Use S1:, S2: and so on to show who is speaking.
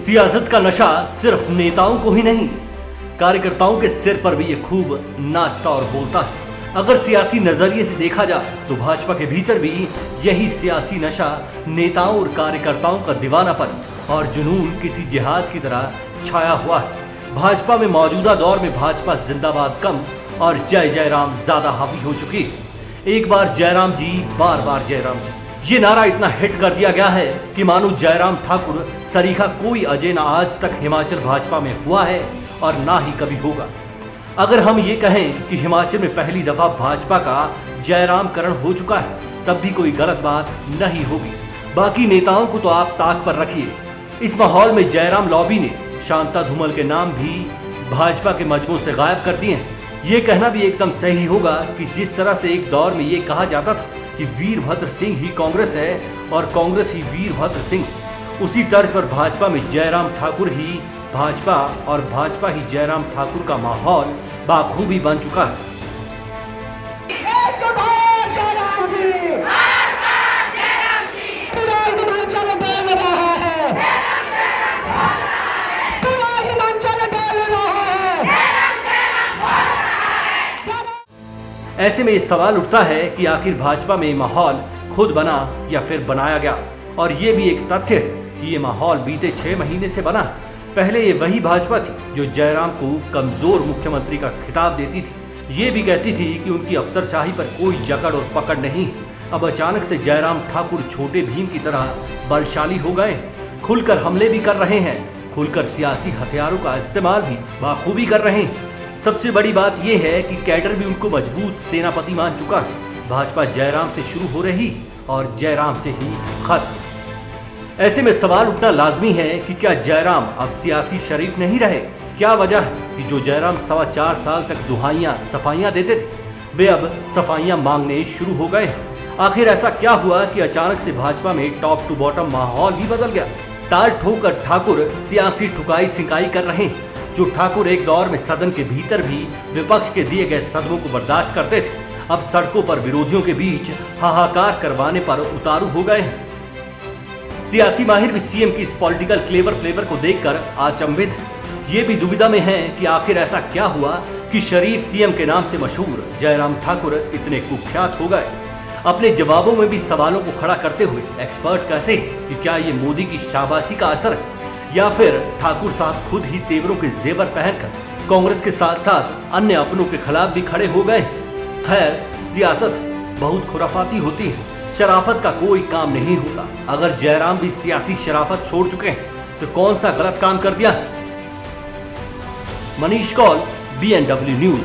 S1: सियासत का नशा सिर्फ नेताओं को ही नहीं, कार्यकर्ताओं के सिर पर भी ये खूब नाचता और बोलता है। अगर सियासी नजरिए से देखा जाए तो भाजपा के भीतर भी यही सियासी नशा नेताओं और कार्यकर्ताओं का दीवानापन और जुनून किसी जिहाद की तरह छाया हुआ है। भाजपा में मौजूदा दौर में भाजपा जिंदाबाद कम और जय जयराम ज्यादा हावी हो चुकी है। एक बार जयराम जी, बार बार जयराम जी, ये नारा इतना हिट कर दिया गया है कि मानो जयराम ठाकुर सरीखा कोई अजय ना आज तक हिमाचल भाजपा में हुआ है और ना ही कभी होगा। अगर हम ये कहें कि हिमाचल में पहली दफा भाजपा का जयरामकरण हो चुका है, तब भी कोई गलत बात नहीं होगी। बाकी नेताओं को तो आप ताक पर रखिए। इस माहौल में जयराम लॉबी ने शांता धूमल के नाम भी भाजपा के मजमू से गायब कर दिए हैं। ये कहना भी एकदम सही होगा कि जिस तरह से एक दौर में ये कहा जाता था कि वीरभद्र सिंह ही कांग्रेस है और कांग्रेस ही वीरभद्र सिंह, उसी तर्ज पर भाजपा में जयराम ठाकुर ही भाजपा और भाजपा ही जयराम ठाकुर का माहौल बाखूबी बन चुका है। ऐसे में ये सवाल उठता है कि आखिर भाजपा में माहौल खुद बना या फिर बनाया गया। और ये भी एक तथ्य है कि ये माहौल बीते 6 महीने से बना है। पहले ये वही भाजपा थी जो जयराम को कमजोर मुख्यमंत्री का खिताब देती थी। ये भी कहती थी कि उनकी अफसरशाही पर कोई जकड़ और पकड़ नहीं। अब अचानक से जयराम ठाकुर छोटे भीम की तरह बलशाली हो गए, खुलकर हमले भी कर रहे हैं, खुलकर सियासी हथियारों का इस्तेमाल भी बाखूबी कर रहे हैं। सबसे बड़ी बात यह है कि कैडर भी उनको मजबूत सेनापति मान चुका है। भाजपा जयराम से शुरू हो रही और जयराम से ही खत्म। ऐसे में सवाल उठना लाजमी है कि क्या जयराम अब सियासी शरीफ नहीं रहे? क्या वजह है कि जो जयराम 4.25 साल तक दुहाइयां सफाइयां देते थे, वे अब सफाइयां मांगने शुरू हो गए? आखिर ऐसा क्या हुआ कि अचानक से भाजपा में टॉप टू बॉटम माहौल ही बदल गया? तार ठोकर ठाकुर सियासी ठुकाई सिंकाई कर रहे हैं। जो ठाकुर एक दौर में सदन के भीतर भी विपक्ष के दिए गए सदमों को बर्दाश्त करते थे, अब सड़कों पर विरोधियों के बीच हाहाकार करवाने पर उतारू हो गए हैं। सियासी माहिर भी सीएम की इस पॉलिटिकल फ्लेवर को देखकर अचंभित, ये भी दुविधा में हैं कि आखिर ऐसा क्या हुआ कि शरीफ सीएम के नाम से मशहूर जयराम ठाकुर इतने कुख्यात हो गए। अपने जवाबों में भी सवालों को खड़ा करते हुए एक्सपर्ट कहते हैं कि क्या ये मोदी की शाबाशी का असर है या फिर ठाकुर साहब खुद ही तेवरों के जेवर पहनकर कांग्रेस के साथ साथ अन्य अपनों के खिलाफ भी खड़े हो गए। खैर, सियासत बहुत खुराफाती होती है, शराफत का कोई काम नहीं होता। अगर जयराम भी सियासी शराफत छोड़ चुके हैं तो कौन सा गलत काम कर दिया? Manish Kaul, BNW news.